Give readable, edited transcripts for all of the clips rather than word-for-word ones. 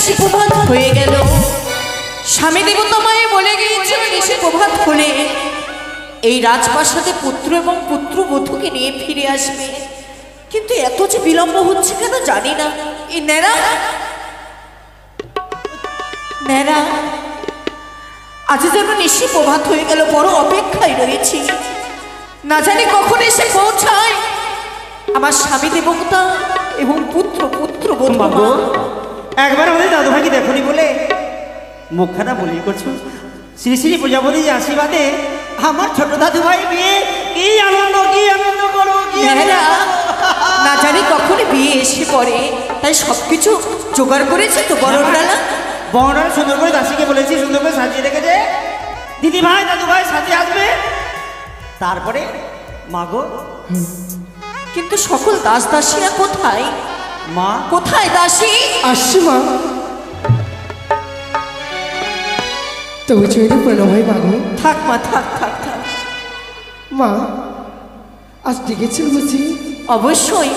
নিশি প্রভাত হয়ে গেল। স্বামী দেবতাময় বলে গিয়েছিল নিশি প্রভাত হলে এই রাজপ্রাসাদে পুত্র এবং পুত্রবধূকে নিয়ে ফিরে আসবে। কিন্তু এত যে বিলম্ব হচ্ছে কেন জানি না। এই নেরা নেরা আজ যেন নিশি প্রভাত হয়ে গেল, বড় অপেক্ষায় রয়েছি, না জানি কখন এসে পৌঁছায় আমার স্বামী দেবতা এবং পুত্রবধূ। একবার আমাদের দাদু ভাইকে দেখনি বলে মুখখানা বলি করছো। শ্রী শ্রী প্রজাপতির আশীর্বাদে আমার ছোট দাদু ভাই বিয়ে, কি আনন্দ করো। না জানি কখন বিয়ে এসে পড়ে, তাই সবকিছু জোগাড় করেছে তো বড়রালা? বড়রা সুন্দর করে দাসীকে বলেছি সুন্দর করে সাজিয়ে রেখেছে। দিদি ভাই দাদু ভাই সাজিয়ে আসবে, তারপরে মাগো। কিন্তু সকল দাস দাসীরা কোথায়? মা কোথায় দাসী? আসছি মা। তবে চৈরি প্রণব হয় মাগো। থাক মা, থাক। মা আজ ডেকেছেন বুঝি? অবশ্যই,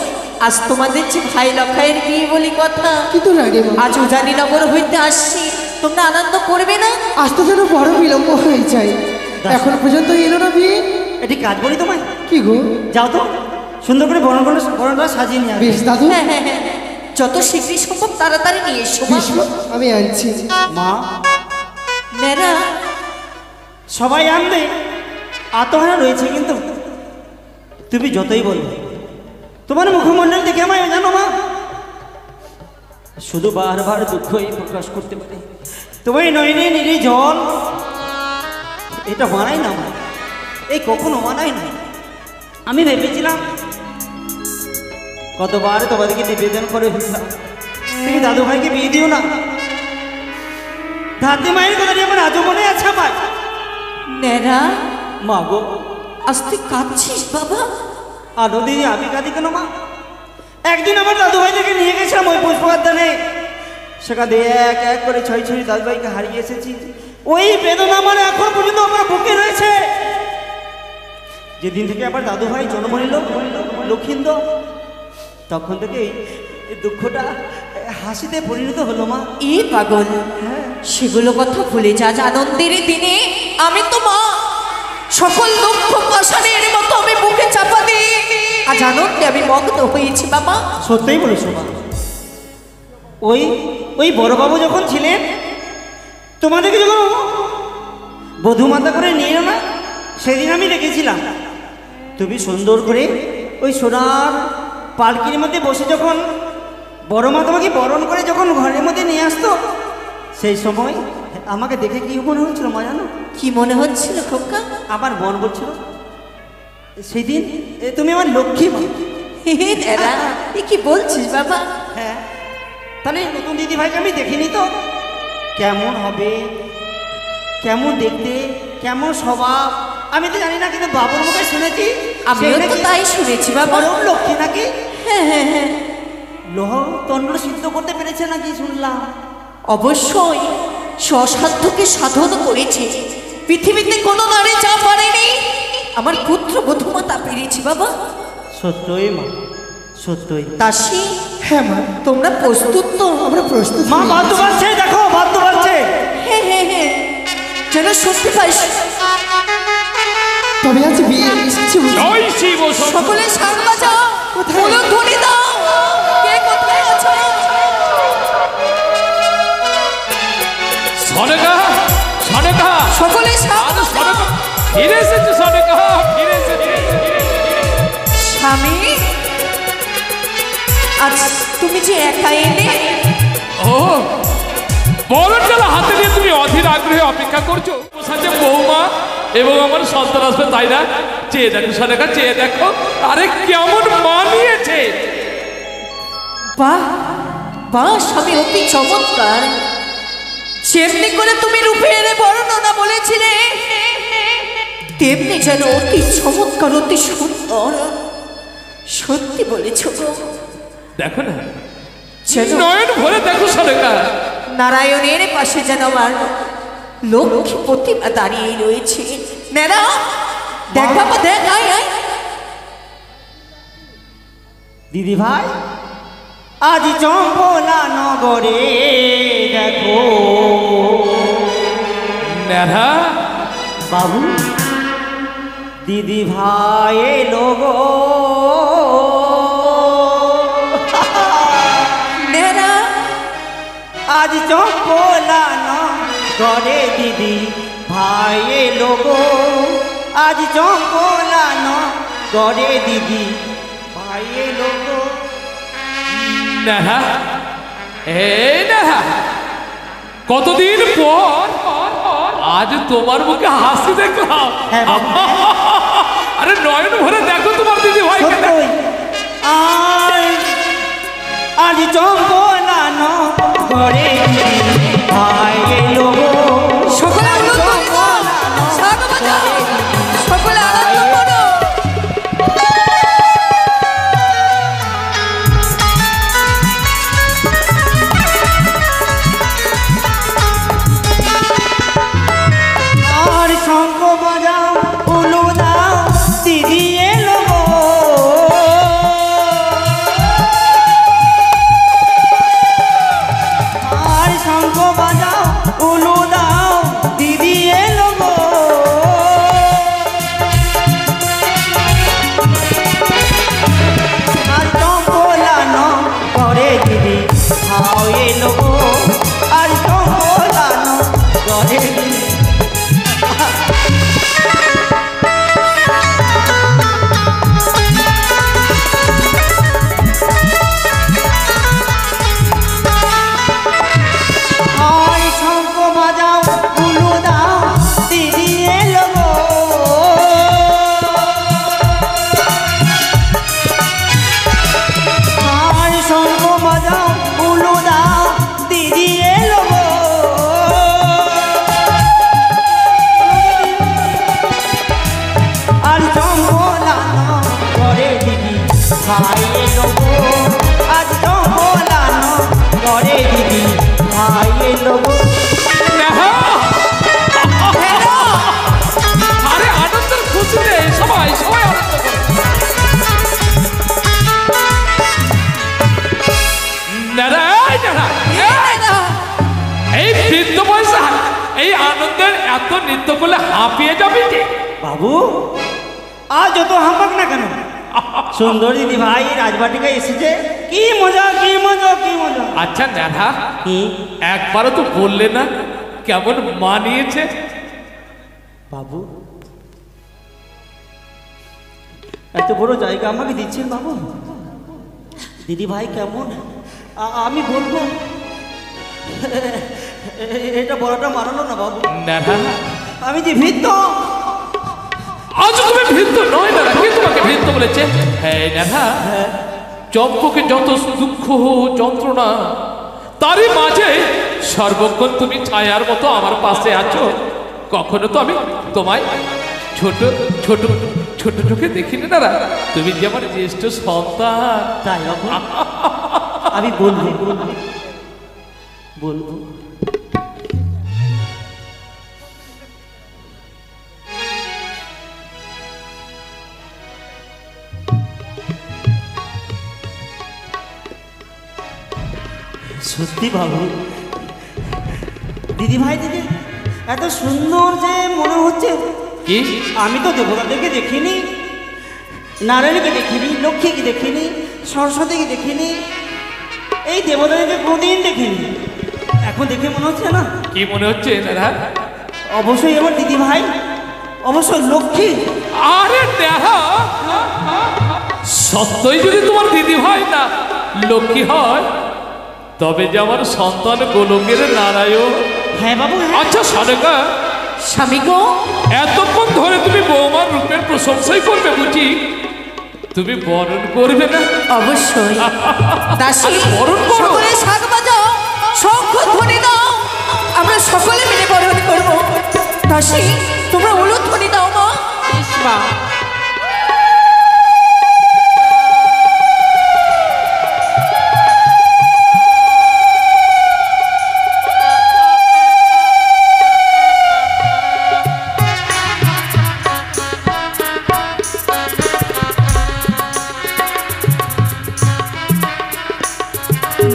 আজ তোমাদের যে ভাই লখাইয়ের বিয়ে বলি কথা। কিন্তু রাগে আজ উজানিনগর হইতে আসছি, তোমরা আনন্দ করবে না? আজ তো যেন বড় বিলম্ব হয়ে যায়, এখন পর্যন্ত এলো না বিয়ে। এটি কাজ বলি তোমায়। কি গো? যাও তো সুন্দর করে বরণটা সাজিয়ে নিয়ে আসবে। বেশ দাদু। হ্যাঁ, যত শীঘ্রই সম্ভব তাড়াতাড়ি নিয়ে এসো। আমি আনছি। মা নেরা সবাই আনবে, আত্মহারা রয়েছে, কিন্তু তুমি যতই বলবে তোমার মুখমণ্ডল দেখে আমায় জানো মা, শুধু বারবার দুঃখই প্রকাশ করতে পারে। তোমার নয়নে নিরে জল, এটা মানাই না মা, এই কখনো মানাই না। আমি ভেবেছিলাম কতবার তোমাদেরকে নিবেদন করে ফেললাম, তুমি দাদু ভাইকে বিয়ে দিও না। দাদি মায়ের কথা আমার আজও মনে আছে আমার। নেরা মা গো, আজ তুই কাঁদছিস বাবা? আনন্দে আমি কাঁদি কেন মা? একদিন আমার দাদু ভাইকে নিয়ে গেছিলাম ওই পুষ্পবাদ্যানে, সেখানে এক এক করে ছয় দাদু ভাইকে হারিয়ে এসেছি। ওই বেদনা আমার এখন পর্যন্ত আমার বুকে রয়েছে। যেদিন থেকে আবার দাদু ভাই জন্ম নিল লক্ষিন্দর, তখন থেকে এই দুঃখটা হাসিতে পরিণত হলো মা। এই পাগল, সেগুলো কথা ভুলে যা। আনন্দের দিনে আমি তো মা, সকল দুঃখ পাশানের মতো আমি বুকে চাপা দিই। আজ আনন্দে আমি মগ্ন হয়েছি বাবা। সত্যিই বলেছো মা। ওই বড়বাবু যখন ছিলেন, তোমাদেরকে যখন বধূমাতা করে নিয়ে এলো না, সেদিন আমি দেখেছিলাম তুমি সুন্দর করে ওই সোনার পালকির মধ্যে বসে যখন বড় মা তোমাকে বরণ করে যখন ঘরের মধ্যে নিয়ে আসতো, সেই সময় আমাকে দেখে কি মনে হচ্ছিল মা জানো? কি মনে হচ্ছিল খোকা? আমার মন বলছিল সেই দিন তুমি আমার লক্ষ্মী মা। কি বলছিস বাবা? হ্যাঁ, তাহলে নতুন দিদি ভাইকে আমি দেখিনি তো, কেমন হবে, কেমন দেখতে, কেমন স্বভাব আমি তো জানি না, কিন্তু বাবুর মুখে শুনেছি। আমিও তো তাই শুনেছি বাবা। লক্ষ্মী নাকি? হ্যাঁ, লোহ তন্ড সিদ্ধ করতে পেরেছে নাকি শুনলাম। অবশ্যই স্বসাধ্যকে সাধন করেছে। পৃথিবীতে কোনো নারী যা পারেনি আমার পুত্র বধূমা তা পেরেছি বাবা। সত্যই মা, সত্যই। দাসী, হ্যাঁ মা। তোমরা প্রস্তুত তো? আমরা প্রস্তুত। মা বাদ্য বাজছে, দেখো বাদ্য বাজছে। হ্যাঁ, যেন শুনতে পাইস। তবে আজ বিয়ে এসেছে। সকলে সার বাজাও, বলো ধ্বনি দাও, কে কোথায় আছো? সনেকা সকলে সার বাজাও। ফিরে এসেছে সনেকা, ফিরে এসেছে। স্বামী, আজ তুমি যে একা এলে? ও বরণ ডালা হাতে নিয়ে তুমি অধীর আগ্রহে অপেক্ষা করছো। সাথে বৌমা এবং আমার সন্তান আসবে, তাই না? চেয়ে দেখো সনেকা, চেয়ে দেখো, আরে কেমন মানিয়েছে। বাহ স্বামী, অতি চমৎকার। যেমনি করে তুমি রূপে এনে বর্ণনা বলেছিলে, তেমনি যেন অতি চমৎকার, অতি সুন্দর। সত্যি বলেছ গো। দেখো না, নয়ন ভরে দেখো সনেকা, নারায়ণের পাশে যেন আমার লক্ষ্মী প্রতিমা দাঁড়িয়ে রয়েছে। নেরা দেখ বাবা, দেখ, আয়। দিদি ভাই আজ চম্পলা নগরে দেখো ন্যাড়া বাবু দিদি ভাই এলো গো নেহরা আজ চম্পলানো ঘরে দিদি ভাই এলো গো আজ চম্পলানো ঘরে দিদি ভাই এলো গো নেহা এই নেহা কতদিন পর আজ তোমার মুখে হাসি দেখলাম হ্যাঁ বাবু। আরে নয়ন ভরে দেখো তোমার দিদি ভাইকে সত্যই আজ চম্পলানো ঘরে দিদি ভাই এলো গো সকলে আনন্দ করো, শাক বাজাও, সকলে আনন্দ করো। আর শঙ্খ বাজাও উলু দাও দিদি এলো গো আর শঙ্খ বাজাও উলু দাও দিদি এলো গো আর চম্পলানো করে দিদি ভাও এলো গো আর চম্পলানো করে দিদি আর শঙ্খ বাজাও উলু দাও দিদি এলো গো আর শঙ্খ বাজাও উলু দাও দিদি এলো গো আর চম্পলানো করে দিদি ভাই এলো গো আজ চম্পলানো করে দিদি ভাই এলো গো নেহা আরে আনন্দের খুশিতে সবাই সবাই আনন্দ করো নেহা এই নেহা নেহরা, এই বৃদ্ধ বয়সে এই আনন্দের এত নৃত্য করলে হাঁপিয়ে যাবে যে বাবু আজ যত হাঁপাক না কেন সুন্দর দিদি ভাই রাজবাটিকায় এসেছে কি মজা কি মজা কি মজা আচ্ছা নেহা কি একবারও তো বললে না কেমন মানিয়েছে বাবু এত বড় জায়গা আমাকে দিচ্ছেন বাবু দিদি ভাই কেমন আমি বলবো এটা বড়টা মারানো না বাবু নেহা আমি যে ভিত্ত আজ তুমি ভৃত্য নয় না কে তোমাকে ভৃত্য বলেছে হ্যাঁ নেহা চম্পকে যত দুঃখ যন্ত্রণা তারই মাঝে সর্বক্ষণ তুমি ছায়ার মতো আমার পাশে আছো কখনো তো আমি তোমায় ছোট ছোট ছোট চোখে দেখিনি দাদা তুমি যে আমার জ্যেষ্ঠ সন্তান তাই বাবু আমি বলবো বলবো সত্যি বাবু দিদি ভাই দিদি এত সুন্দর যে মনে হচ্ছে কি আমি তো দেবতাদেরকে দেখিনি নারায়ণকে দেখিনি লক্ষ্মীকে দেখিনি সরস্বতীকে দেখিনি এই দেবতাদেরকে কোনোদিন দেখিনি এখন দেখে মনে হচ্ছে না কি মনে হচ্ছে দাদা অবশ্যই আমার দিদি ভাই অবশ্যই লক্ষ্মী আরে নেহা সত্যই যদি তোমার দিদি ভাই না লক্ষ্মী হয় তবে যে আমার সন্তান গোলকের নারায়ণ হ্যাঁ বাবু হ্যাঁ আচ্ছা সারেকা স্বামী গো, এতক্ষণ ধরে তুমি বৌমার রূপের প্রশংসাই করবে বুঝি তুমি বরণ করবে না অবশ্যই দাসী, আরে বরণ করো। সকলে শাক বাজাও, শঙ্খ ধ্বনি দাও, আমরা সকলে মিলে বরণ করবো। দাসী, তোমরা উলুধ্বনি ধ্বনি দাও মা। মা,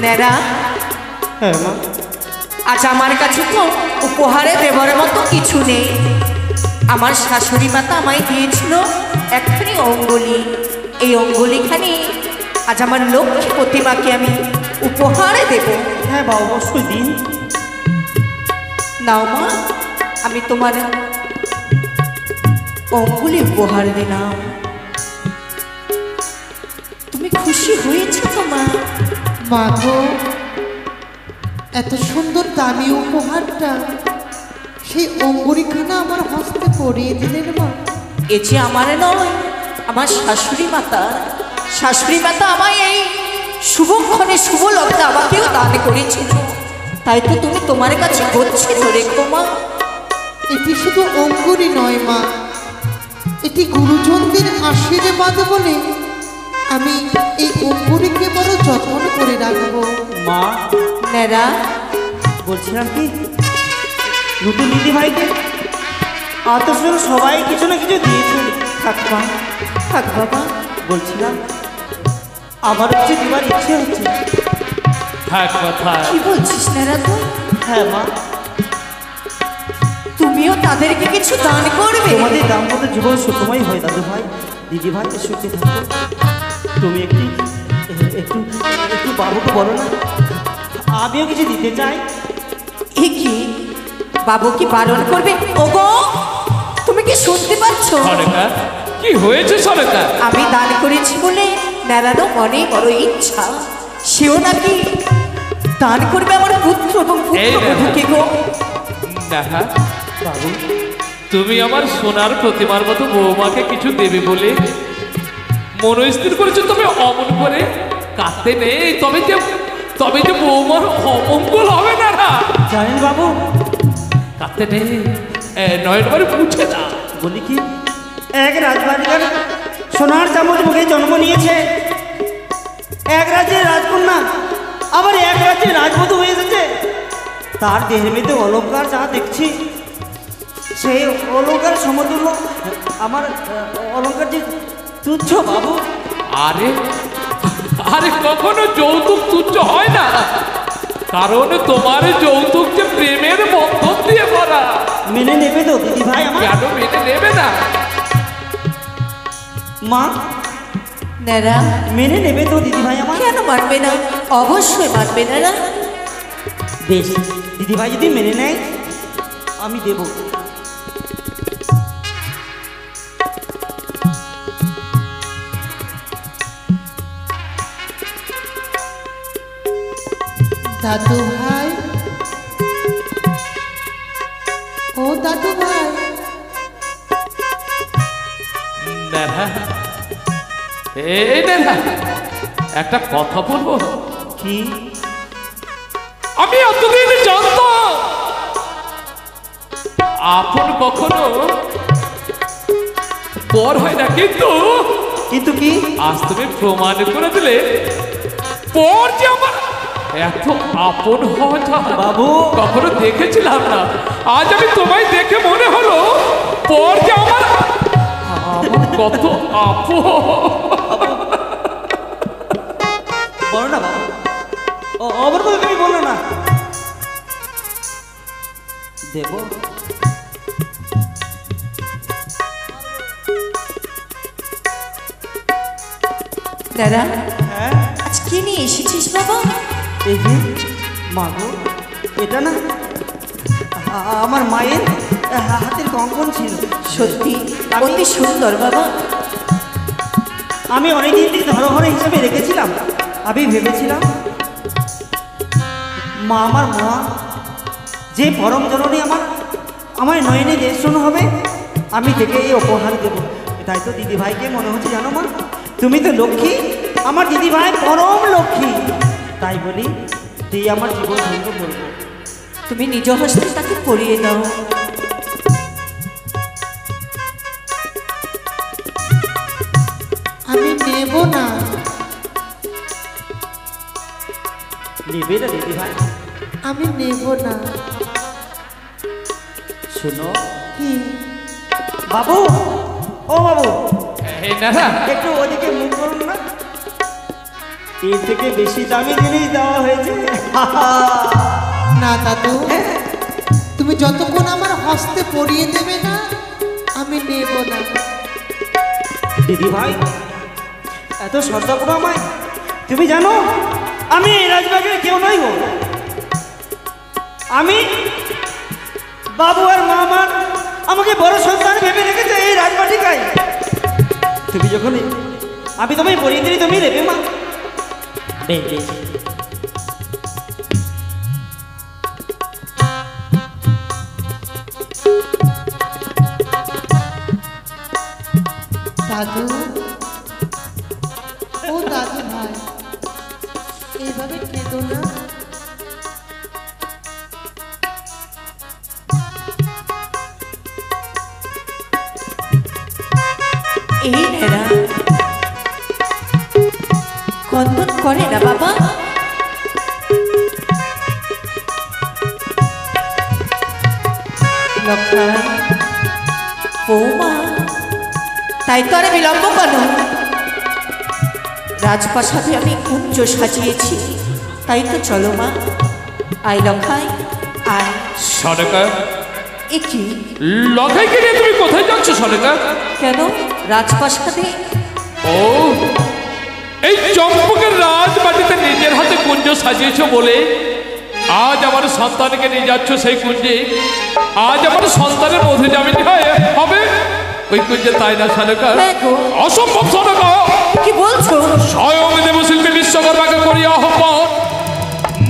নেরা হ্যাঁ মা আজ আমার কাছে তো উপহারে দেবার মতো কিছু নেই। আমার শাশুড়ি মাতা আমায় দিয়েছিল একখানি অঙ্গুলি। এই অঙ্গুলিখানি আজ আমার লক্ষ্মী প্রতিমাকে আমি উপহারে দেব। হ্যাঁ বা অবশ্যই দিন। নাও মা, আমি তোমার অঙ্গুলি উপহার দিলাম। তুমি খুশি হয়েছো তো মা? মা গো, এত সুন্দর দামি উপহারটা সেই অঙ্গুরিখানা আমার হস্তে পরিয়ে দিলেন মা। এ যে আমার নয়, আমার শাশুড়ি মাতা। শাশুড়ি মাতা আমায় এই শুভক্ষণে শুভ লগ্নে আমাকেও দান করেছিল। তাই তো তুমি তোমার কাছে গচ্ছিত রেখো মা। এটি শুধু অঙ্গুরি নয় মা, এটি গুরুজনদের আশীর্বাদ বলে আমি এই অঙ্গুরিকে বড় যত্ন করে রাখবো। মা নেরা, বলছিলাম কি, নতুন দিদি ভাইকে আত্মস্বর সবাই কিছু না কিছু দিয়েছে। থাক মা, থাক বাবা। বলছিলাম আমার হচ্ছে দিবার ইচ্ছে হচ্ছে। থাক কথা। কি বলছিস নেরা তুই? হ্যাঁ মা, তুমিও তাদেরকে কিছু দান করবে? তোমাদের দাম্পত্য জীবন সুখময় হয় দাদু ভাই, দিদি ভাই সুখে থাকো। তুমি একটু একটু একটু বাবুকে বলো না, আমিও কিছু দিতে চাই। এ কি, বাবু কি বারণ করবে? ওগো, তুমি কি শুনতে পাচ্ছ? সরেকা, কি হয়েছে সরেকা? আমি দান করেছি বলে নেড়ারও মনে বড় ইচ্ছা। সেও নাকি দান করবে আমার পুত্র এবং পুত্রবধূকে গো। দেখা বাবু, তুমি আমার সোনার প্রতিমার মতো বৌমাকে কিছু দেবে বলে মনস্থির করেছো, তবে অমন করে কাঁদতে নেই। তবে যে বৌমার অমঙ্গল হবে না। না জানেন বাবু, কাঁদতে নেই, নয়ন বারে পুছে না। বলি কি, এক রাজবাড়িকার সোনার চামচ মুখে জন্ম নিয়েছে, এক রাজ্যের রাজকন্যা আবার এক রাজ্যের রাজবধূ হয়ে এসেছে। তার দেহের মধ্যে অলঙ্কার যা দেখছি, সেই অলঙ্কার সমতুল্য আমার অলঙ্কার যে তুচ্ছ বাবু। আরে আরে কখনো যৌতুক তুচ্ছ হয় না, কারণ তোমার যৌতুক যে প্রেমের বন্ধন দিয়ে ভরা। মেনে নেবে তো দিদি ভাই আমার? কেন মেনে নেবে না? মা, নেড়া, মেনে নেবে তো দিদি ভাই আমার? কেন মানবে না? অবশ্যই মানবে নেড়া। বেশ, দিদি ভাই যদি মেনে নেয় আমি দেব। দাদু ভাই, ও দাদু ভাই, নেহা, এই নেহা, একটা কথা বলবো? কি? আমি এতদিন জানতাম আপন কখনো পর হয় না, কিন্তু কিন্তু কি? আজ তুমি প্রমাণ করে দিলে পর যে আমার এত আপন হওয়া যায়। বাবু, কখনো দেখেছিলাম না, আজ আমি তোমায় দেখে মনে হলো পর যে আমার কত আপন। বলো না বাবু, অবর করে তুমি বলো না। দেব। নেড়া, হ্যাঁ, আজ কি নিয়ে এসেছিস বাবা? এই যে মাগো, এটা না আমার মায়ের হাতের কঙ্কন ছিল। সত্যি অতি সুন্দর বাবা। আমি অনেকদিন থেকে ধরোহর হিসাবে রেখেছিলাম। আমি ভেবেছিলাম মা, আমার মা যে পরম জননী আমার নয়নে জ্যেষ্ঠ হবে, আমি থেকে এই উপহার দেবো। তাই তো দিদি ভাইকে মনে হচ্ছে, জানো মা, তুমি তো লক্ষ্মী, আমার দিদি ভাই পরম লক্ষ্মী। তাই বলি তুই আমার জীবন ধন্য করবো। তুমি নিজ হস্তে তাকে পরিয়ে দাও। আমি নেব না। নেবে না দিদি ভাই? আমি নেব না। শোনো কি? বাবু, ও বাবু, এই নেহা, একটু ওদিকে মুখ করুন না। এর থেকে বেশি দামি জিনিস দেওয়া হয়েছে। না দাদু, তুমি যতক্ষণ আমার হস্তে পরিয়ে দেবে না আমি নেব না। দিদি ভাই, এত শ্রদ্ধা করো আমায়। তুমি জানো আমি এই রাজবাগের কেউ নই গো। আমি বাবু আর মা আমার আমাকে বড় সন্তান ভেবে রেখেছে এই রাজবাটিকায়। তুমি যখন আমি তোমায় পরিয়ে দিই তুমি দেবে মা। বেশ দাদু, ও দাদু ভাই, এইভাবে কেঁদো না। এই নেরা কন্দন করে না বাবা। লক্ষাই, বৌমা, তাই তো আর বিলম্ব কেন? রাজপ্রাসাদে আমি কুঞ্জ সাজিয়েছি, তাই তো চলো মা। আয় লক্ষাই, আয়। সনেকা, এ কি? লখাইকে নিয়ে তুমি কোথায় যাচ্ছ সনেকা? কেন রাজপ্রাসাদে? ও, এই চম্পকের রাজবাটিতে নিজের হাতে কুঞ্জ সাজিয়েছ বলে আজ আমার সন্তানকে নিয়ে যাচ্ছ সেই কুঞ্জে। আজ আমার সন্তানের মধু জামিন হবে ওই কুঞ্জে, তাই না সনেকা? অসম্ভব সনেকা। কি বলছো? স্বয়ং দেবশিল্পী বিশ্বকর্মাকে করিয়া আহ্বান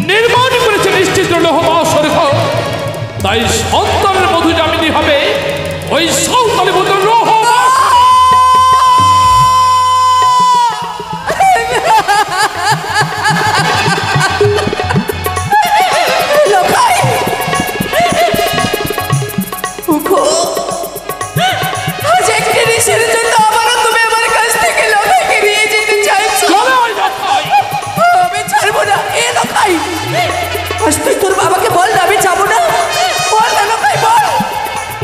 নির্মাণ করেছে নিশ্চিত লোহমা সনেকা। তাই সন্তানের মধু জামিনী হবে ওই সাঁওতালি মধুর লোহমা। তোর বাবাকে বল না আমি যাবো না। বল না লক্ষাই, বল,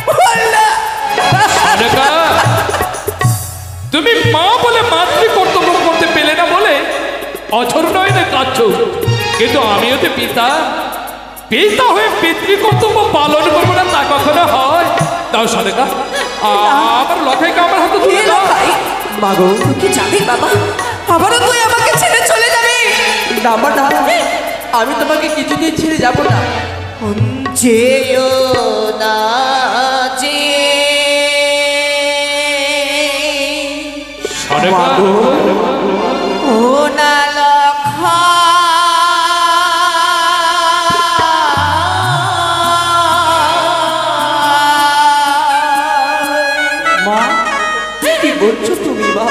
বল না। তুমি মা বলে মাতৃ কর্তব্য করতে পেলে না বলে অঝর নয় না কাঁদছ, কিন্তু আমি হতে পিতা, পিতা হয়ে পিতৃ কর্তব্য পালন করবো না তা কখনো হয়? তাও সনেকা, আমার লখাইকে আমার হাতে তুলে দাও। মাগো, তুই কি যাবি বাবা? আবারও তুই আমাকে ছেড়ে চলে যাবি? না মা, না, আমি তোমাকে কিছুদিন ছেড়ে যাব না। যেও না, যে সনেকা, ও না লক্ষা, মা, কি বলছো তুমি মা?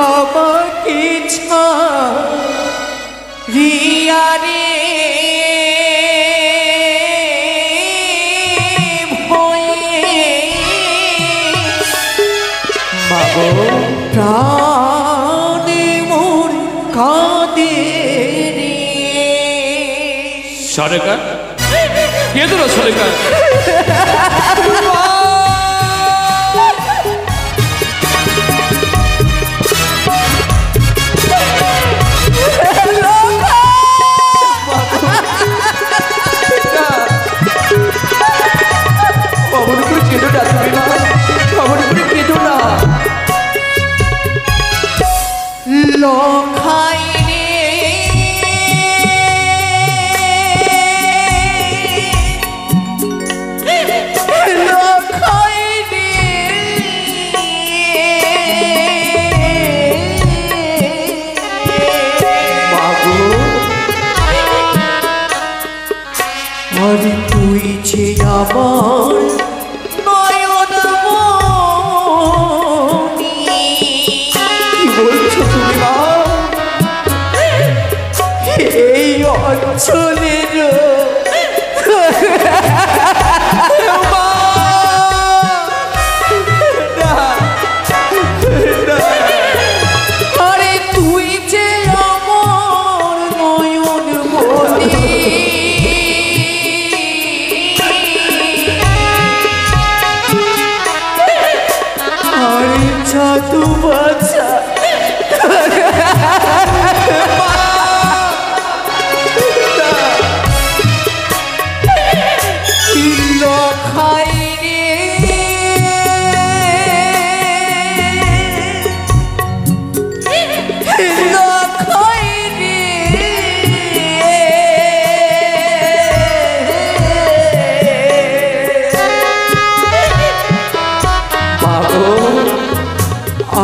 আমাকে ছাড়িয়া রে প্রাণে মোর কাঁদে রে। সনেকা, কে তোর সনেকা? খবর করে কেঁদো না তুমি মা, খবর করে কেঁদো না। লক্ষাই রে, লক্ষাই রে, মাগো, আর তুই যে আমার নয়ন মণি। কি বলছো তুমি মা? এই অঞ্চলের আরে তুই যে আমার নয়ন মণি।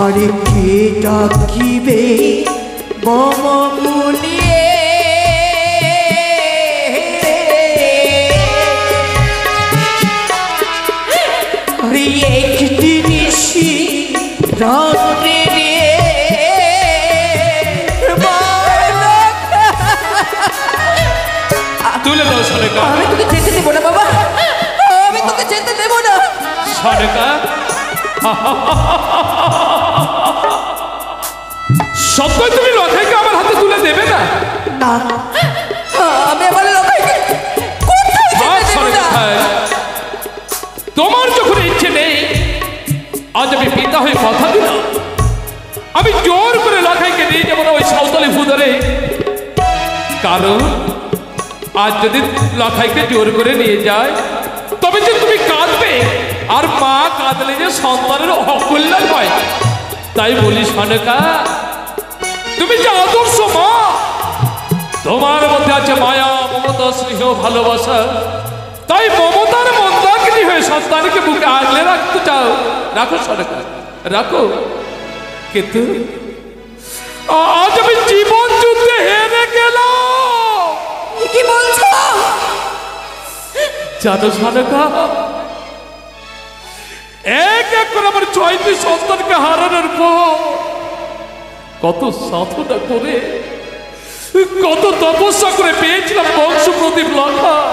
আর কে ডাকিবে মম বলিয়ে একটি নিশি রাত্রে তুলে দাও সনেকা। আমি তোকে যেতে দেবো না বাবা, আমি তোকে যেতে দেবো না। সনেকা সত্যই তুমি লখাইকে আমার হাতে তুলে দেবে না? না, আমি আমার লখাইকে কোথাও যেতে দেবো না। তোমার যখন ইচ্ছে নেই, আজ আমি পিতা হয়ে কথা দিলাম, আমি জোর করে লখাইকে নিয়ে যাবো না ওই সাঁওতালি ফুদরে। কারণ আজ যদি লখাইকে জোর করে নিয়ে যায়, তবে যে তুমি কাঁদবে, আর মা কাঁদলে যে সন্তানের অকল্যাণ হয়। তাই বলি সনেকা, তুমি যে আদর্শ মা, তোমার মধ্যে আছে মায়া, মমতা, স্নেহ, ভালোবাসা। তাই মমতার মন্দাকিনী হয়ে সন্তানকে বুকে আগলে রাখতে চাও, রাখো সনেকা, রাখো। কিন্তু আজ আমি জীবন যুদ্ধে হেরে গেলাম। কি বলছো? জানো সনেকা, এক এক করে আমার 6টি সন্তানকে হারানোর পর কত সাধনা করে, কত তপস্যা করে পেয়েছিলাম বংশ প্রদীপ লখাই।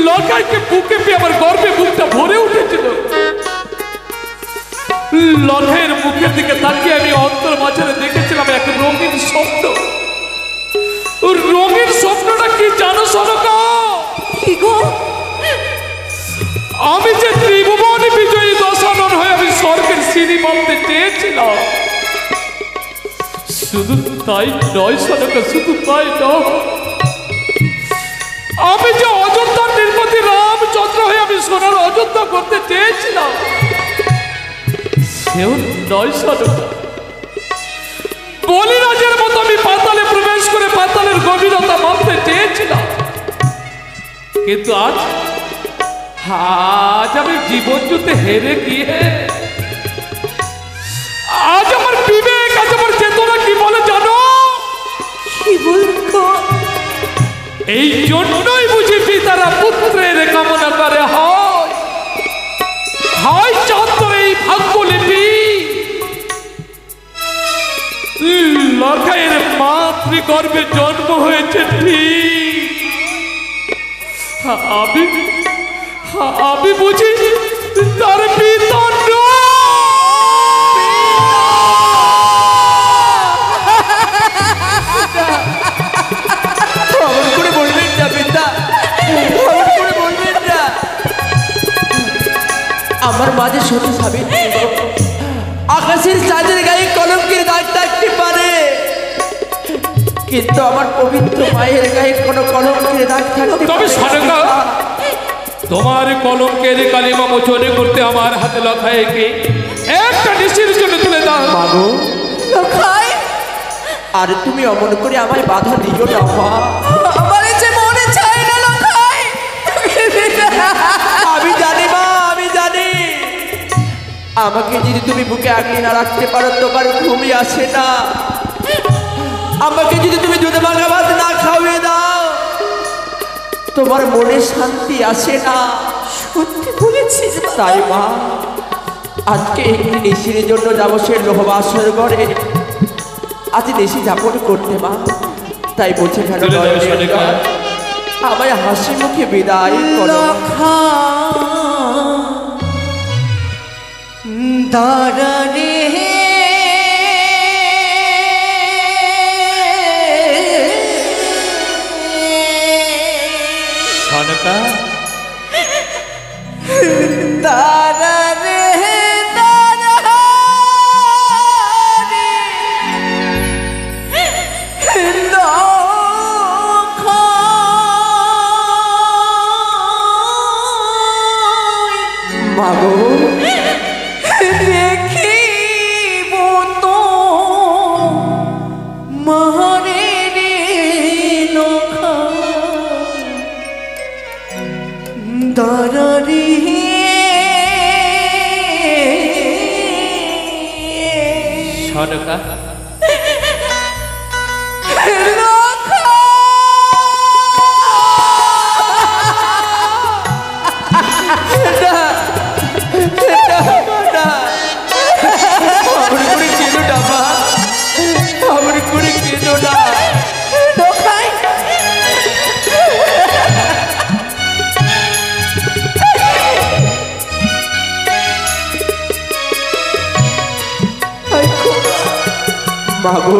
লখাইকে বুকে পেয়ে আমার গর্বে বুকটা ভরে উঠেছিল। লখাইয়ের মুখের দিকে তাকিয়ে আমি অন্তর মাঝারে দেখেছিলাম এক রঙিন স্বপ্ন। রঙিন স্বপ্নটা কি জানো সনকা? কি গো? আমি যে ত্রিভুবন বিজয়ী দশানন হয়ে আমি স্বর্গের সিঁড়ি মানতে চেয়েছিলাম। শুধু তাই নয় সনকা, শুধু তাই নয়, আমি যে অযোধ্যার নির্মতি রামচন্দ্র হয়ে আমি সোনার অযোধ্যা করতে চেয়েছিলাম, সেও নয় সনকা। বলিরাজের মতো আমি পাতালে প্রবেশ করে পাতালের গভীরতা মাপতে চেয়েছিলাম। কিন্তু আজ আমি জীবন যুদ্ধে হেরে গিয়ে, আজ আমার বিবেক, আজ আমার চেতনা কি বলে জানো? কি বলতো? এই জন্যই বুঝি পিতারা পুত্রের কামনা করে, হয় হয় চন্দ্র এই ভাগ্যলিপি। লখাইয়ের মাতৃগর্ভে জন্ম হয়েছে ঠিক, আমি বুঝি তার পিতা করে বলবেন না পিতা, করে বলবেন না। আমার মাঝে সতী সাবিত্রী আকাশের চাঁদের গায়ে কলঙ্কের দাগ থাকতে পারে, কিন্তু আমার পবিত্র মায়ের গায়ে কোনো কলঙ্কের দাগ থাকতে তবে পারে সনকা, তোমার কলঙ্কের কালিমা মোচনে করতে আমার হাতে লখাইকে একটা নিশির জন্য তুলে দাও। মাগো, লখাই, আর তুমি অমন করে আমায় বাধা দিও না মা। আমার যে মনে চায় না লখাই। আমি জানি মা, আমি জানি। আমাকে যদি তুমি বুকে আগলে না রাখতে পারো, তোমার ঘুমই আসে না। আমাকে যদি তুমি দুধ মাখা ভাত না খাওয়িয়ে দাও, তোমার মনে শান্তি আসে না। সত্যি বলেছিস? তাই মা, আজকে একটি নিশির জন্য যাবো সে লোহবাসর ঘরে। আজ নিশি যাপন করতে মা, তাই বলছে কেন তুলে দাও সনিকা। আমায় হাসি মুখে বিদায় করো। দাঁড়ারে সনকা, দাঁড়ারে মাগো, দেখিব তো মারে রে লখাই। সনকা বাবু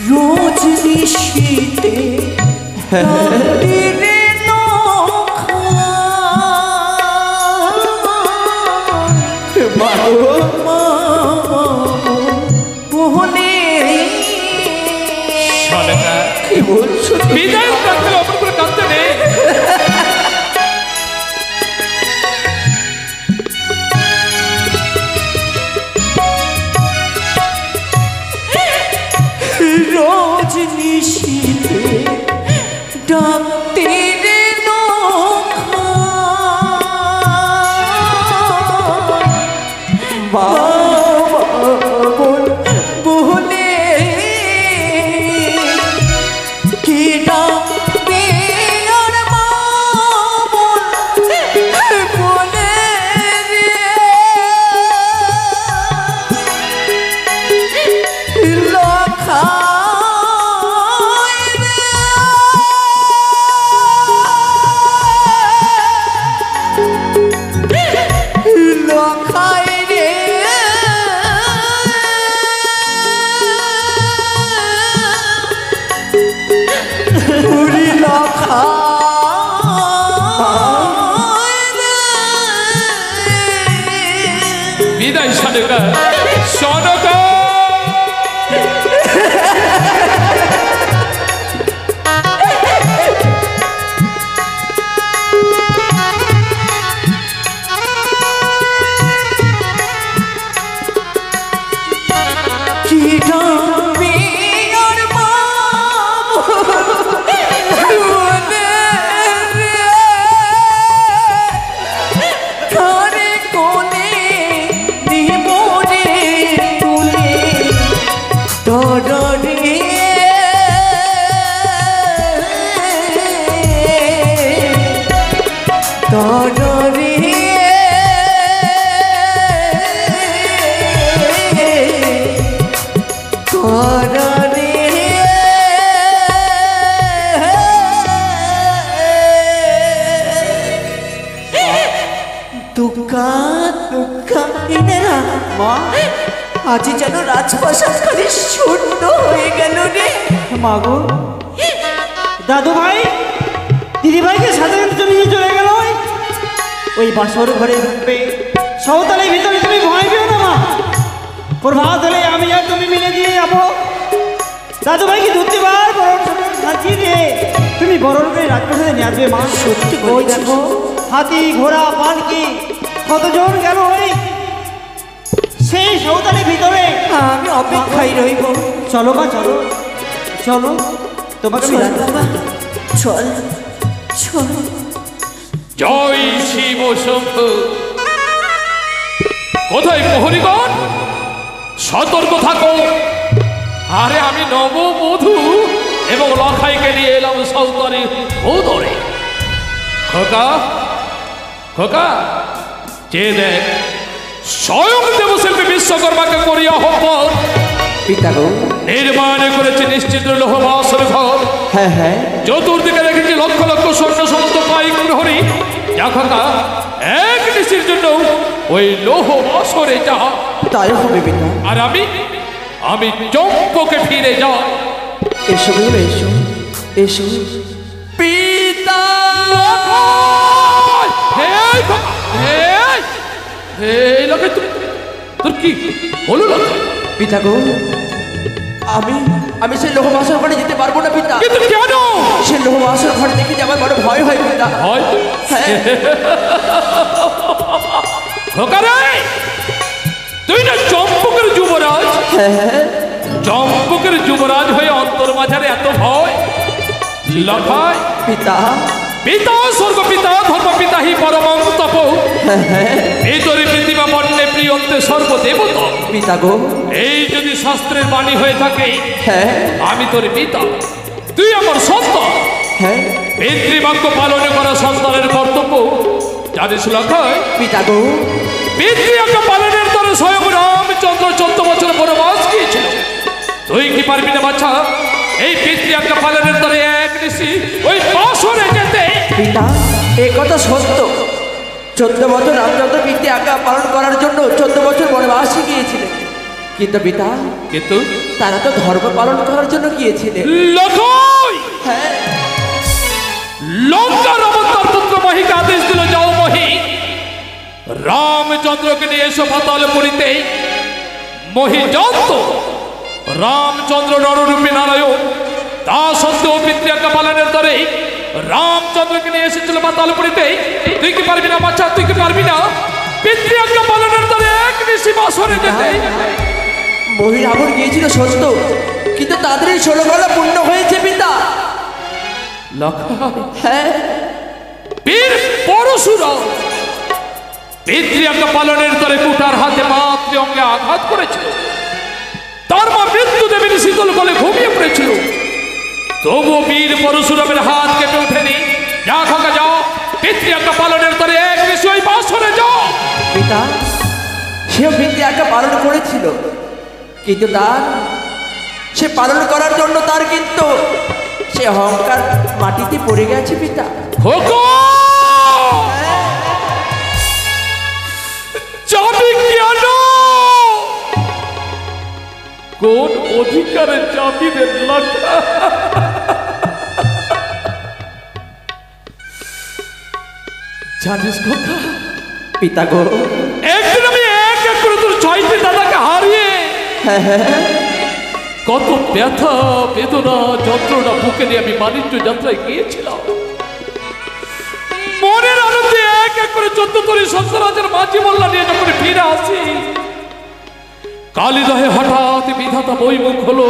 রোজ নিশীতে রাত্রিরে বাবু বলে সনকা কি বলছো বিদায় প্রার্থনা অপর করে কাঁদতে নেই। রোজ নিশীতে ডাকতে বলে কি ডাকবে আর মা বলে রে লখা বিদায় সনকা সনকা কি ডাকবে আর মা বলে রে কারে কোলে নিব রে তুলে তররে তররে মা আজ যেন রাজপ্রাসাদ খালি শূন্য হয়ে গেল রে। মাগো দাদু ভাই দিদি ভাইকে সাথে নিয়ে চলে গেল ওই বাসর ঘরে ঢুকবে সৌতালের ভিতরে তুমি ভয় পেও না মা প্রভাত হলে আমি আর তুমি মিলে দিয়ে যাবো দাদু ভাইকে ধরতেবার বরণ সাজিয়ে দিয়ে তুমি বরণ করে রাজপ্রাসাদে নিয়ে আসবে মা সত্যি ওই বলছি। দেখো হাতি ঘোড়া পালকি কতজন গেল ওই সেই সৌতালের ভিতরে আমি অপেক্ষায় রইব। চলো মা চলো চলো তোমাকে আমি চল রাখবো। বাবা চল চল। জয় শিব শম্ভু। কোথায় প্রহরীগণ? সতর্ক থাকো। আরে আমি নববধূ এবং লখাইকে নিয়ে এলাম সৌতরে ভূদরে। খোকা খোকা চেয়ে দেখ, স্বয়ং দেবশিল্পী বিশ্বকর্মাকে করিয়া আহ্বান পিতা গো নির্মাণ করেছে নিশ্চিত লৌহ বাসর ঘর। হ্যাঁ হ্যাঁ চতুর্দিকে দেখেছি লক্ষ লক্ষ স্বর্ণ সমস্ত পাইক প্রহরী। যা খোকা, এক নিশির জন্য ওই লৌহ বাসরে যা। তাই হবে পিতা আর আমি চম্পকে ফিরে যাই। এসো এসো এসো পিতা লোকে তোর কি হলো লোকে? পিতা গো আমি সেই লোহ বাসর ঘরে যেতে পারবো না পিতা। কিন্তু কেন? সেই লোহ বাসর ঘরে দেখে যে আমার বড় ভয় হয় পিতা। হয় খোকা রে, তুই না চম্পকের যুবরাজ। চম্পকের যুবরাজ হয়ে অন্তর মাঝারে এত ভয় লখায়। পিতা পিতা স্বর্গ পিতা ধর্ম পিতা হি পরমং তপ এই তোর পৃথিবী বর্ণে প্রিয়ন্তে সর্বদেবতা পিতা গো। এই যদি শাস্ত্রের বাণী হয়ে থাকে হ্যাঁ আমি তোর পিতা, তুই আমার সন্তান। হ্যাঁ পিতৃবাক্য পালনে করা সন্তানের কর্তব্য জানিস লক্ষয়? পিতা গো। পিতৃবাক্য পালনের তোর স্বয়ং রামচন্দ্র 14 বছর বনবাস গিয়েছিল। তুই কি পারবি না বাচ্চা এই পিতৃবাক্য পালনের তোর এক নিশি ওই বাসরে যেতে? পিতা এই কথা সত্য। 14 বছর রামচন্দ্র পিতৃ আজ্ঞা পালন করার জন্য 14 বছর বনবাসে গিয়েছিলেন, কিন্তু পিতা কিন্তু তারা তো ধর্ম পালন করার জন্য গিয়েছিলেন। লক্ষয় হ্যাঁ লঙ্কা রাবণ তার পুত্র মহিকে আদেশ দিল, যাও মহি রামচন্দ্রকে নিয়ে এসো পাতালপুরীতে। মহি জানত রামচন্দ্র নররূপী নারায়ণ, তা সত্ত্বেও পিতৃআজ্ঞা পালনের তরে রামচন্দ্রকে নিয়ে এসেছিল পাতালপুরীতে। তুই কি পারবি না বাচ্চা, তুই কি পারবি না পিতৃআজ্ঞা পালনের তরে এক নিশি বাসরে যেতে? মহি রাবণ গিয়েছিল সত্য, কিন্তু তাদের এই 16 গলা পূর্ণ হয়েছে পিতা। হ্যাঁ বীর পরশুরাম পিতৃআজ্ঞা পালনের তরে কুঠার হাতে মাতৃ অঙ্গে আঘাত করেছিল। তার মা মৃত্যু দেবীর শীতল কোলে ঘুমিয়ে পড়েছিল, তবুও বীর পরশুরামের হাত কেঁপে ওঠেনি। যা খোকা যাও, পিতৃআজ্ঞা পালনের তরে এক বিষয় বাসরে যাও। পিতা সেও পিতৃ আজ্ঞা পালন করেছিল, কিন্তু সে পালন করার জন্য তার কিন্তু সে অহংকার মাটিতে পড়ে গেছে পিতা। খোকা যাবি কেন? কোন অধিকারে যাবি রে লাটা? জানিস খোকা পিতা গো, একদিন আমি এক এক করে তোর 6টি দাদাকে হারিয়ে কত ব্যথা বেদনা যন্ত্রণা বুকে নিয়ে আমি বাণিজ্য যাত্রায় গিয়েছিলাম। মনের আনন্দে এক এক করে 14 তরি সন্তরাজের মাঝি মোল্লা নিয়ে যখন ফিরে আসি, কালিদহে হঠাৎ বিধাতা বইমুখ হলো।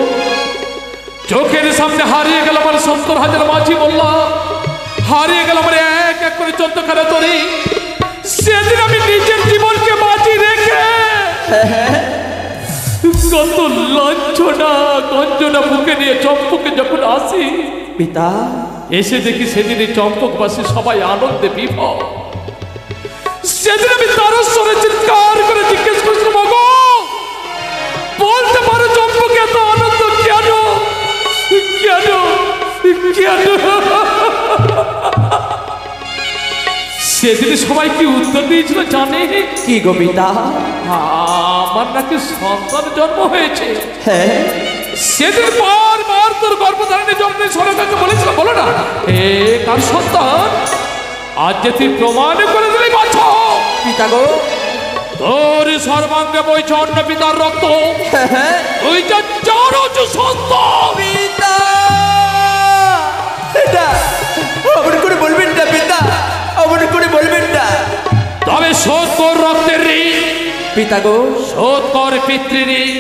চোখের সামনে হারিয়ে গেল আমার 70 হাজার মাঝি মোল্লা, হারিয়ে গেল আমার এক এক করে 14 খানা তরি। সেদিন আমি নিজের জীবনকে বাজি রেখে কত লাঞ্ছনা গঞ্জনা বুকে নিয়ে চম্পকে যখন আসি পিতা এসে দেখি সেদিন এই চম্পকবাসী সবাই আনন্দে বিভোর। সেদিন আমি তারস্বরে চিৎকার করে জিজ্ঞেস করছিলাম, ওগো বলতে পারো চম্পকে এত আনন্দ কেন কেন কেন? সেদিন সবাই কি উত্তর দিয়েছিল জানে? কি গো পিতা? আমার নাকি সন্তান জন্ম হয়েছে। হ্যাঁ সেদিন বারবার তোর গর্ভধারণে জন্মে সরকারকে বলেছিল, বলো না হে কার সন্তান? আজ যে তুই প্রমাণ করে দিলি বাছা পিতা গো, তোর সর্বাঙ্গে বইছে অন্য পিতার রক্ত, তুই যে জানো যে সন্তান। পিতা অমন করে বলবেন না পিতা, অমন করে বলবেন না। তবে শোধ কর রক্তের ঋণ পিতা গো, শোধ কর পিতৃ ঋণ।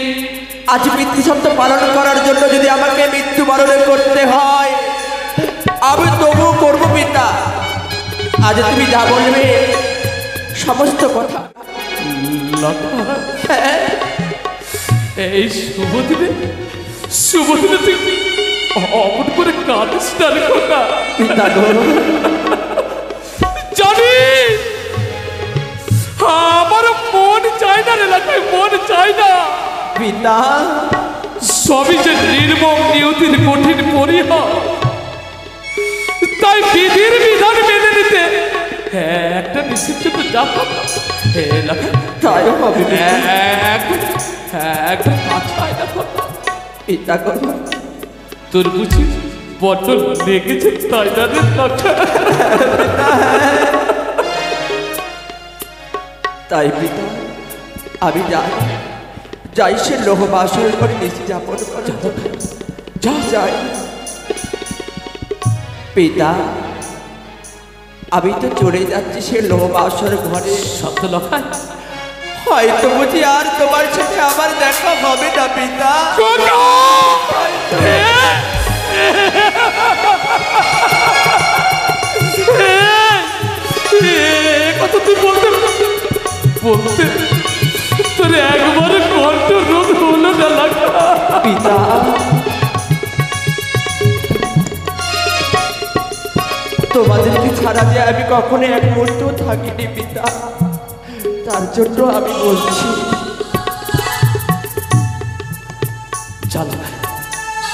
আজ পিতৃশব্দ পালন করার জন্য যদি আমাকে মৃত্যুবরণ করতে হয় আমি তবু করব পিতা। আজ তুমি যা বলবে সমস্ত কথা। এই শুভ দিনে তুই অমন করে কাঁদিস না রে খোকা। পিতা গো, জানি আমার মন চাই না রে লাটাই, মন চাই না। পিতা সবই যে নির্মম নিয়তির কঠিন পরিহার, তাই বিধির বিধান মেনে নিতে একটা নিষিদ্ধ যাবো। তাই হবে একটা কাছায় দেখো পিতা গো। তোর বুঝি বড্ড লেগেছে তাই না রে লাটা? তাই পিতা আমি যাই সে লোহ বাসর করে নিচে যাপন যাই। পিতা আমি তো চলে যাচ্ছি সে লোহ বাসর ঘরে। শব্দ লখায় হয়তো বুঝি আর তোমার সাথে আমার দেখা হবে না পিতা। তোমাদেরকে ছাড়া যে আমি কখনো এক মুহূর্ত থাকিনি পিতা, তার জন্য আমি বলছি। চলো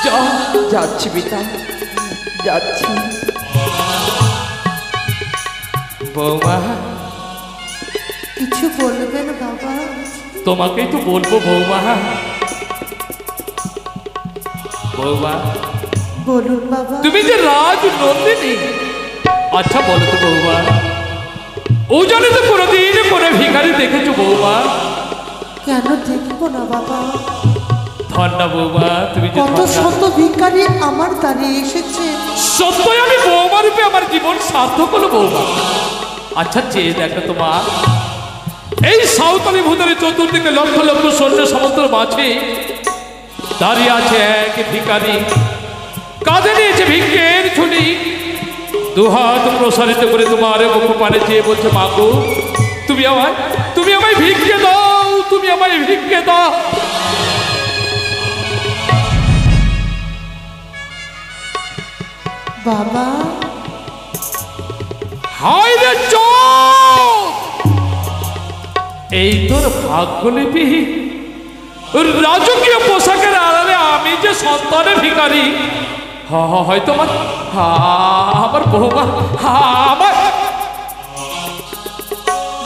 যা, যাচ্ছি পিতা, যাচ্ছি। বৌমা কিছু বলবেন বাবা? তোমাকেই তো বলবো বৌমা। বৌমা বলুন বাবা। তুমি যে রাজ নন্দিনী, আচ্ছা বলো তো বৌমা, ও জানে তো কোনোদিন কোনো ভিখারি দেখেছো বৌমা? কেন দেখবো না বাবা? ধন্যা বৌমা, তুমি যে কত শত ভিখারি আমার দাঁড়িয়ে এসেছে। সত্যই আমি বৌমা রূপে আমার জীবন সার্থক হলো বৌমা। আচ্ছা চেয়ে দেখো তোমার, এই সাঁওতালি ভূতারি চতুর্দিকে লক্ষ লক্ষ সৈন্য সমুদ্র মাঝে দাঁড়িয়ে আছে এক ভিখারি, কাঁধে নিয়েছে ভিক্ষের ঝুলি, দুহাত প্রসারিত করে তোমার মুখ পানে চেয়ে বলছে, মাগো তুমি আমায় ভিক্ষে দাও, তুমি আমায় ভিক্ষে দাও। বাবা হায় রে চোখ, এই তোর ভাগ্যলিপি, রাজকীয় পোশাকের আড়ালে আমি যে সন্তানের ভিখারি। হয়তো আমার বৌমা আমার।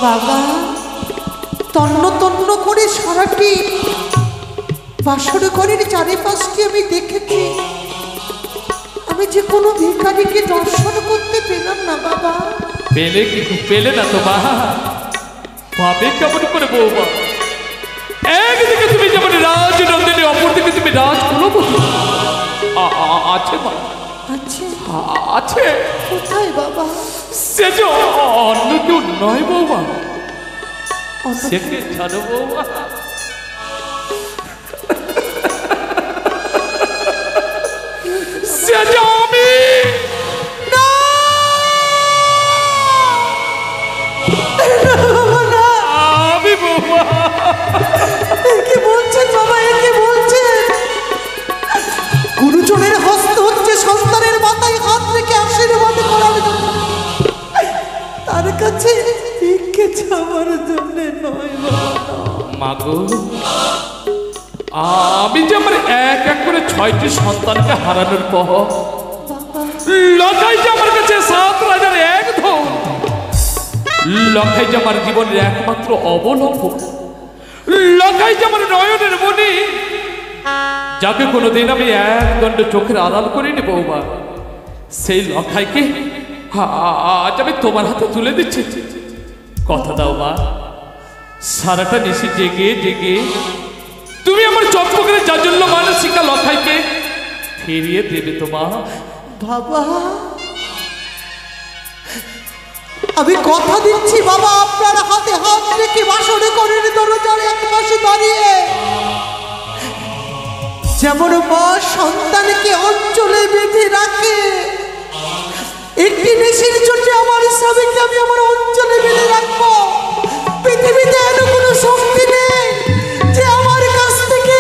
বাবা তন্ন তন্ন করে সারাটি বাসর ঘরের চারিপাশটি আমি দেখেছি, আমি যে কোনো ভিখারিকে দর্শন করতে পেলাম না বাবা। পেলে না তো মা, ভাবে কেমন করে বৌমা? একদিকে তুমি যেমন রাজ নন্দিনী, অপরদিকে তুমি রাজ কুলবতী। আছে মা, আছে আছে। কোথায় বাবা? সে যে অন্য কেউ নয় বৌমা, অন্য সে কে জানো বৌমা? সে যে আমি। আমি বৌমা। কি বলছেন বাবা, কি বলছেন? গুরুজনের হস্ত হচ্ছে সন্তানের মাথায় হাত রেখে আশীর্বাদ করার জন্য, তার কাছে ভিক্ষে চাওয়ার জন্য নয় বাবা। মাগো, আমি যে আমার এক এক করে 6টি সন্তানকে হারানোর পর লখাই যে আমার কাছে 7 রাজার এক ধন, লখাই যে আমার জীবনের একমাত্র অবলম্বন, লখাই যে আমার নয়নের মনি, যাকে কোনোদিন আমি এক দণ্ড চোখের আড়াল করিনি বৌমা, সেই লখাইকে আজ আমি তোমার হাতে তুলে দিচ্ছি। কথা দাও মা, সারাটা নিশি জেগে জেগে তুমি আমার চম্পকের জাজল্য মানসিকা লখাইকে ফিরিয়ে দেবে তো মা। বাবা আমি কথা দিচ্ছি বাবা, আপনার হাতে হাত রেখে বাসর ঘরের দরজার এক পাশে দাঁড়িয়ে যেমন মা সন্তানকে অঞ্চলে বেঁধে রাখে, একটি নেশির জন্য আমার স্বামীকে আমি আমার অঞ্চলে বেঁধে রাখবো। পৃথিবীতে এত কোনো শক্তি নেই যে আমার কাছ থেকে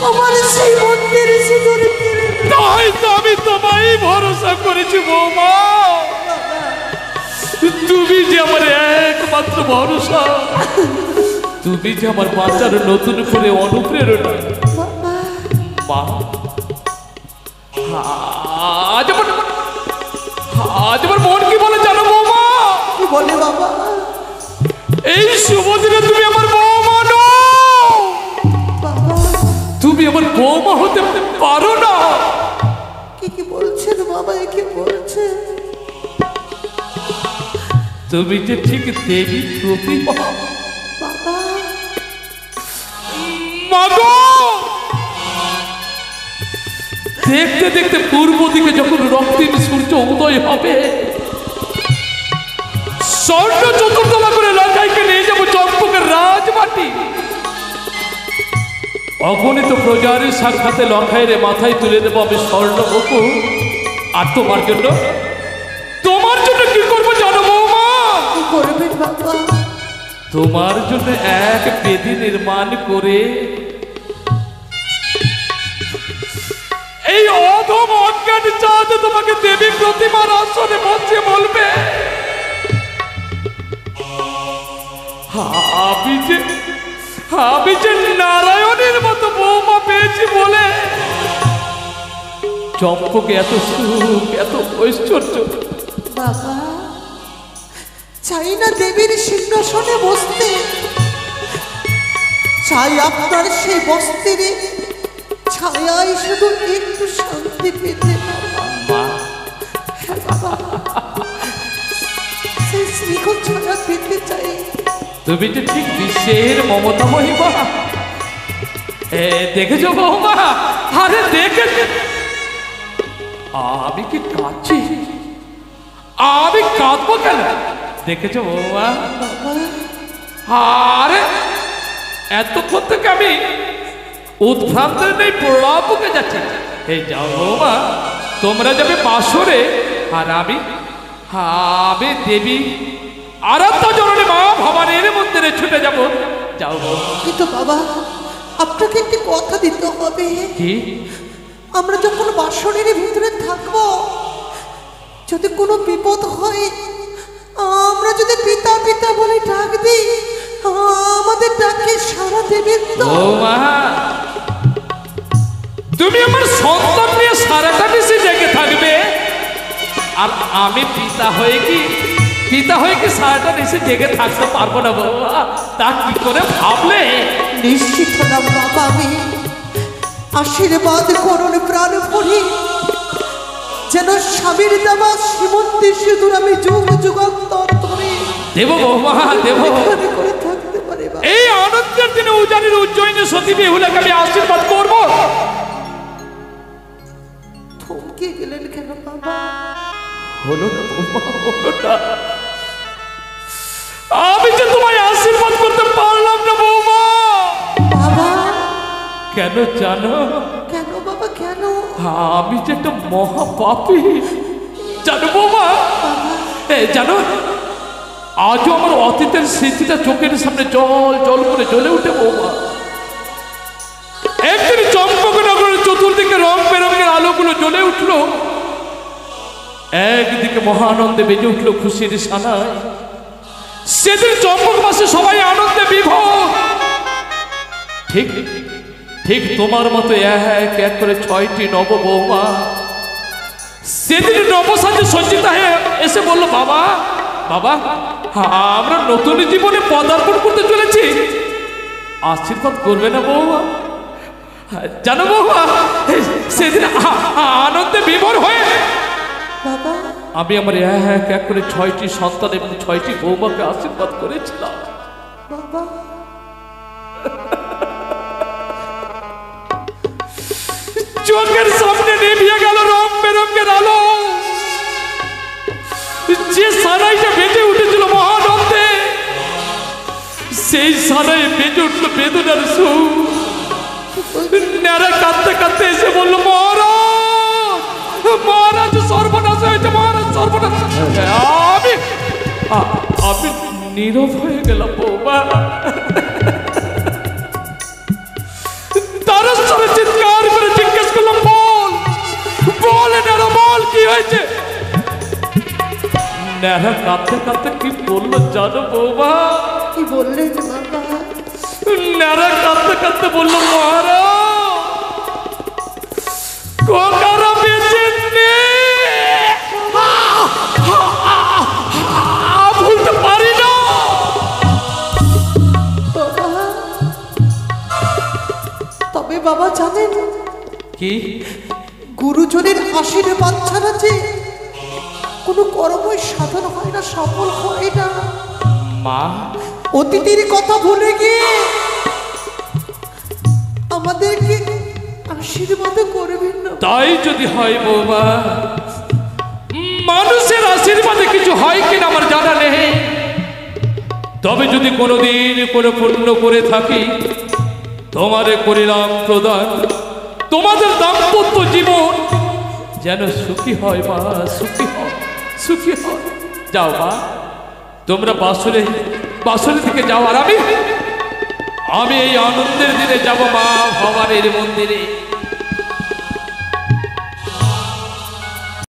আমার সেই মন্দির সিঁদুর কেড়ে নেবে। তাই তো আমি তোমায় ভরসা করেছি বৌমা, তুমি যে আমার একমাত্র ভরসা, তুমি যে আমার বাঁচার নতুন করে অনুপ্রেরণা। মা আজ আমার মন কি বলে জানো বৌমা? কি বলে বাবা? এই শুভ দিনে তুমি আমার বৌমা নও, বাবা তুমি আমার বৌমা হতে পারো না। কি বলছেন বাবা, কি বলছেন? তুমি যে ঠিক দেবী প্রতিমা। বাবা মাগো, দেখতে দেখতে পূর্ব দিকে যখন রক্তিম সূর্য উদয় হবে, স্বর্ণ চতুর্তলা করে লঙ্কাইকে নিয়ে যাবো চম্পকের রাজবাটি। অগণিত প্রজারের সাক্ষাতে লঙ্কাইয়ের মাথায় তুলে দেবো আমি স্বর্ণ মুকুট। আর তোমার জন্য কি করবো জানো বৌমা? কি করবেন বাবা? তোমার জন্য এক বেদি নির্মাণ করে এই অধম অজ্ঞান চাঁদ মধ্যে তোমাকে দেবী প্রতিমার আসনে বসিয়ে বলবে, আমি যে নারায়ণের মতো বৌমা পেয়েছি বলে চম্পকে এত সুখ, এত ঐশ্বর্য। বাবা, চাই না দেবীর সিংহাসনে বসতে, চাই আপনার সেই বস্তির ছায়ায় শুধু একটু শান্তি পেতে। মা, হ্যাঁ বাবা, সেই স্নেহ ছায়া পেতে চাই। তুমি যে ঠিক বিশ্বের মমতাময়ী মা। দেখেছো বৌমা? আরে দেখেছো, আমি কি কাঁদছি? আমি কাঁদবো কেন? দেখেছো বৌমা? আরে এতক্ষণ থেকে আমি উদ্ভ্রান্ত নেই, প্রলাপকে যাচ্ছি। এই যাও বৌমা, তোমরা যাবে বাসরে, আর আমি দেবী আরাধ্যা জননী মা ভবানীর মন্দিরে ছুটে যাব। যাও বৌমা। কিন্তু বাবা, আপনাকে একটি কথা দিতে হবে। কি? আমরা যখন বাসনের ভিতরে থাকবো, যদি কোনো বিপদ হয়, আমরা যদি পিতা পিতা বলে ডাক দিই, আমাদের ডাকে সাড়া দেবেন তো? বৌমা, তুমি আমার সন্তান নিয়ে সারাটা বেশি জেগে থাকবে, আর আমি পিতা হয়ে কি সারাটা বেশি জেগে থাকতে পারবো না বৌমা? তা কি করে ভাবলে? নিশ্চিত হলাম বাবা, আমি আশীর্বাদ করুন প্রাণ পড়ি, যেন স্বামীর দেওয়া শ্রীমন্তী সিঁদুর আমি যুগ যুগান্তর ধরে দেব বৌমা, দেব। এখানে করে থাকতে পারি বাবা। এই আনন্দের দিনে উজানির উজ্জয়িনী সতী বেহুলাকে আমি আশীর্বাদ করব। থমকে গেলেন কেন বাবা? হলো না বৌমা, হলো না। আমি যে তোমায় আশীর্বাদ করতে পারলাম না বৌমা। বাবা, কেন জানো? কেন বাবা, কেন? আমি যে একটা মহাপাপী, জানো বৌমা? জানো, আজও আমার অতীতের স্মৃতিটা চোখের সামনে জল জল করে জ্বলে উঠে বৌমা। একদিন চম্পকনগরের চতুর্দিকে রং বেরঙের আলোগুলো জ্বলে উঠলো, একদিকে মহানন্দে বেজে উঠলো খুশির সানায়। সেদিন চম্পকবাসী সবাই আনন্দে বিভোর। ঠিক ঠিক তোমার মতো এক এক করে 6টি নব বৌমা সেদিন নবসাজে সজ্জিত হয়ে এসে বলল, বাবা বাবা, আমরা নতুন জীবনে পদার্পণ করতে চলেছি, আশীর্বাদ করবে না বৌমা? জানো বৌমা, সেদিন আনন্দে বিভোর হয়ে বাবা, আমি আমার এক এক করে 6টি সন্তান এবং 6টি বৌমাকে আশীর্বাদ করেছিলাম। বাবা, চোখের সামনে নেভিয়ে গেল রং বেরঙের আলো। যে সারাইটা বেজে উঠেছিল মহানন্দে, সেই সারাই বেজে উঠল বেদনার সুর। ন্যাড়া কাঁদতে কাঁদতে এসে বলল, মহারাজ, মহারাজ সর্বনাশ হয়েছে, মহারাজ সর্বনাশ। আমি নীরব হয়ে গেলাম বৌমা। তারস্বরে চিৎকার করে জিজ্ঞেস করলাম, বল ন্যাড়া, বল কি হয়েছে? ন্যাড়া কাঁদতে কাঁদতে কি বললো জানো বৌমা? কি বললেন বাবা? ন্যাড়া কাঁদতে কাঁদতে বললো, মহারাজ, কোকারা বেঁচে নেই, ভুলতে পারি না। বাবা, তবে বাবা জানেন, কি? গুরুজনের আশীর্বাদ ছাড়া যে কোনো কর্মই সাধন হয় না, সফল হয় না। মা, অতীতের কথা ভুলে গিয়ে আমাদেরকে আশীর্বাদ করবেন না। তাই যদি হয় বৌমা, মানুষের আশীর্বাদে কিছু হয় কিনা আমার জানা নেই, তবে যদি কোনোদিন কোনো পুণ্য করে থাকি, তোমারে করিলাম প্রদান, তোমাদের দাম্পত্য জীবন যেন সুখী হয় মা, সুখী হয়, সুখী হয়। যাও মা, তোমরা বাসরে থেকে যাও, আর আমি এই আনন্দের দিনে যাব মা ভবানীর মন্দিরে।